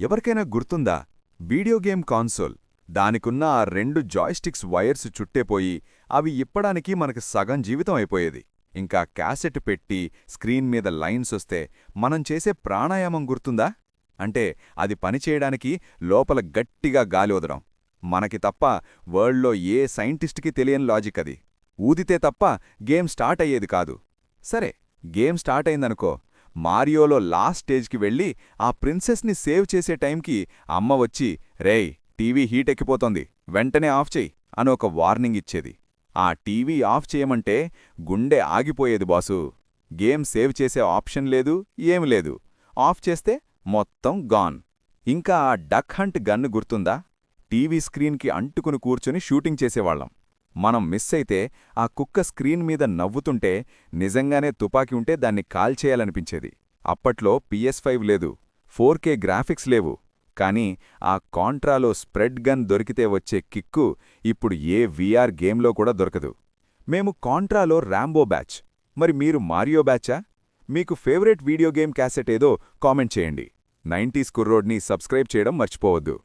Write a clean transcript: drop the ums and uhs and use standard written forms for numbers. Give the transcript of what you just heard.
ఎవరికైనా గుర్తుందా? Video game console దానికున్న ఆ 2 జాయ్స్టిక్స్ వైర్స్ చుట్టేపోయి అవి ఇప్పడానికి మనకు సగం జీవితం అయిపోయేది. ఇంకా క్యాసెట్ పెట్టి స్క్రీన్ మీద లైన్స్ వస్తే మనం చేసే ప్రాణాయామం గుర్తుందా? అంటే అది పనిచేయడానికి లోపల గట్టిగా గాలి వదడం. మనకి తప్ప వరల్డ్లో ఏ సైంటిస్ట్కి తెలియని లాజిక్ అది. ఊదితే తప్ప గేమ్ స్టార్ట్ అయ్యేది కాదు. సరే, గేమ్ స్టార్ట్ అయిందనుకో, మారియోలో లాస్ట్ స్టేజ్కి వెళ్ళి ఆ ప్రిన్సెస్ని సేవ్ చేసే టైంకి అమ్మ వచ్చి, రేయ్ టీవీ హీట్ ఎక్కిపోతోంది, వెంటనే ఆఫ్ చెయ్యి అని ఒక వార్నింగ్ ఇచ్చేది. ఆ టీవీ ఆఫ్ చేయమంటే గుండె ఆగిపోయేది బాసు. గేమ్ సేవ్ చేసే ఆప్షన్ లేదు, ఏం లేదు. ఆఫ్ చేస్తే మొత్తం గాన్. ఇంకా ఆ డక్ హంట్ గన్ను గుర్తుందా? టీవీ స్క్రీన్కి అంటుకుని కూర్చుని షూటింగ్ చేసేవాళ్లం. మనం మిస్ అయితే ఆ కుక్క స్క్రీన్ మీద నవ్వుతుంటే నిజంగానే తుపాకీ ఉంటే దాన్ని కాల్చేయాలనిపించేది. అప్పట్లో PS5 లేదు, 4K గ్రాఫిక్స్ లేవు. కానీ ఆ కాంట్రాలో స్ప్రెడ్ గన్ దొరికితే వచ్చే కిక్కు ఇప్పుడు ఏ VR గేమ్లో కూడా దొరకదు. మేము కాంట్రాలో ర్యాంబో బ్యాచ్. మరి మీరు మారియో బ్యాచా? మీకు ఫేవరెట్ వీడియో గేమ్ క్యాసెట్ ఏదో కామెంట్ చేయండి. 90s కుర్రోడ్ని సబ్స్క్రైబ్ చేయడం మర్చిపోవద్దు.